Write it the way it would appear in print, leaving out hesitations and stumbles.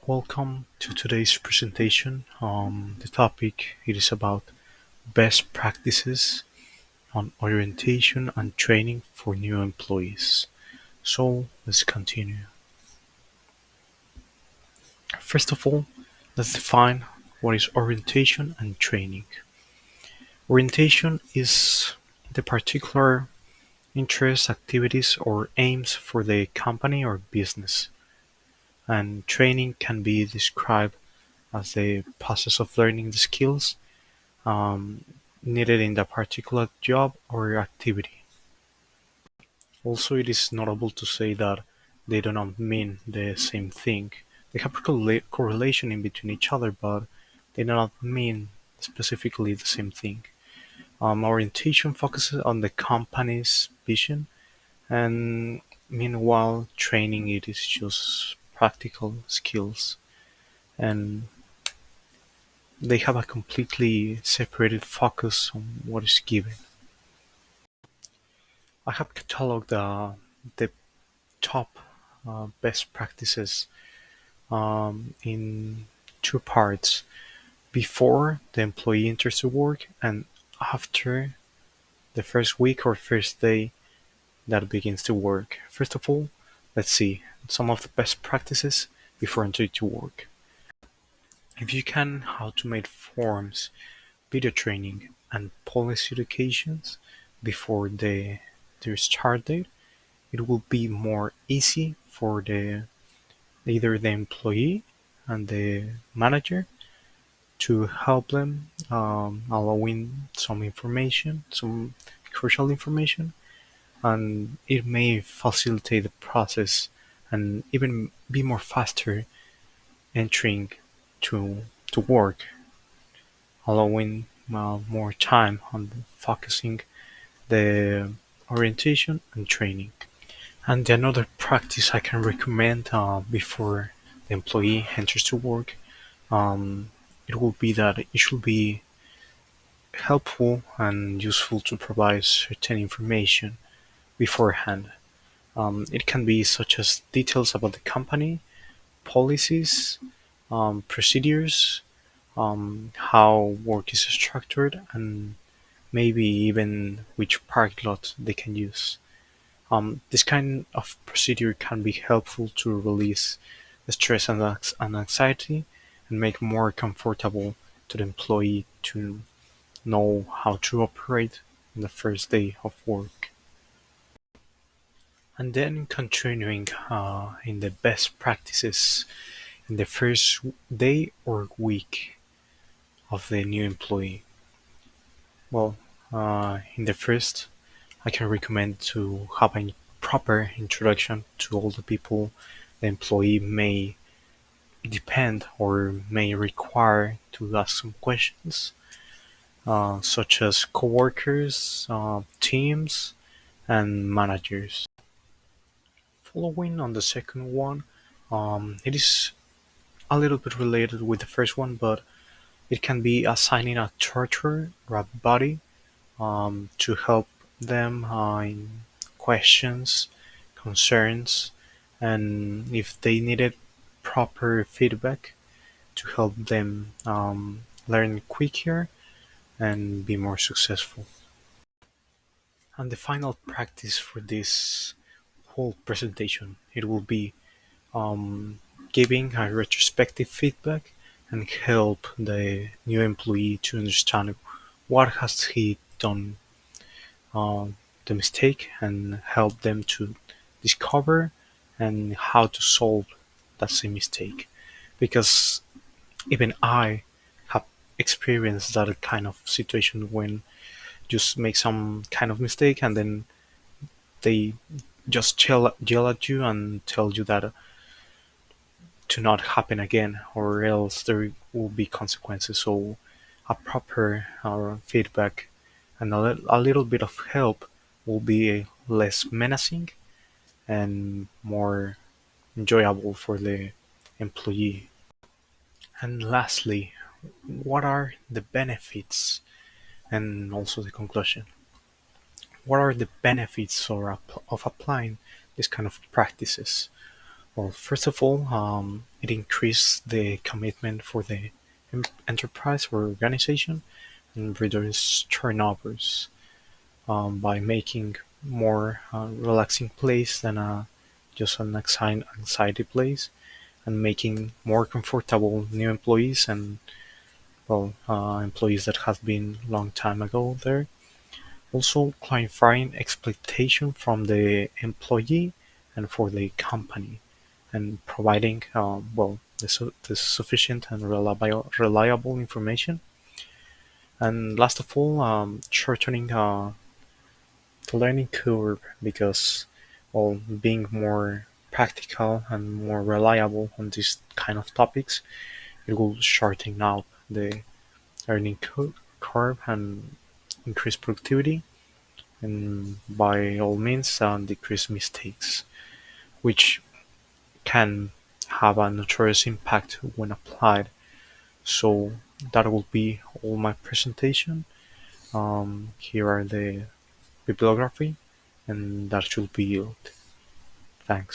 Welcome to today's presentation. The topic it is about best practices on orientation and training for new employees. So let's continue. First of all, let's define what is orientation and training. Orientation is the particular interests, activities, or aims for the company or business, and training can be described as the process of learning the skills um, needed in the particular job or activity. Also, it is notable to say that they do not mean the same thing. They have correlation in between each other, but they do not mean specifically the same thing. Orientation focuses on the company's vision, and meanwhile, training it is just practical skills, and they have a completely separated focus on what is given. I have cataloged the top best practices in two parts: before the employee enters to work and after the first week or first day that begins to work. First of all, let's see some of the best practices before entering to work. If you can, how to make forms, video training, and policy educations before their start date, it will be more easy for the either the employee and the manager to help them, allowing some crucial information, and it may facilitate the process and even be more faster entering to work, allowing more time on focusing the orientation and training. And another practice I can recommend before the employee enters to work, um, it will be that it should be helpful and useful to provide certain information beforehand. It can be such as details about the company, policies, procedures, how work is structured, and maybe even which parking lot they can use. This kind of procedure can be helpful to release the stress and anxiety and make more comfortable to the employee to know how to operate in the first day of work. And then continuing in the best practices in the first day or week of the new employee. Well, in the first, I can recommend to have a proper introduction to all the people the employee may depend or may require to ask some questions, such as coworkers, teams, and managers. Following on the second one, it is a little bit related with the first one, but it can be assigning a tutor or a buddy to help them in questions, concerns, and if they needed proper feedback to help them learn quicker and be more successful. And the final practice for this whole presentation, it will be um, giving a retrospective feedback and help the new employee to understand what has he done uh, the mistake and help them to discover and how to solve that same mistake. Because even I have experienced that kind of situation when just make some kind of mistake and then they just yell at you and tell you that to not happen again or else there will be consequences. So a proper feedback and a little bit of help will be less menacing and more enjoyable for the employee. And lastly, what are the benefits and also the conclusion? What are the benefits of applying this kind of practices? Well, first of all, it increased the commitment for the enterprise or organization and reduce turnovers by making more relaxing place than just an anxiety place, and making more comfortable new employees and employees that have been long time ago there. Also clarifying expectation from the employee and for the company, and providing the sufficient and reliable information. And last of all, shortening the learning curve because being more practical and more reliable on these kind of topics, it will shorten out the learning curve and increase productivity, and by all means decrease mistakes, which can have a notorious impact when applied. So that will be all my presentation. Here are the bibliography, and that should be it. Thanks.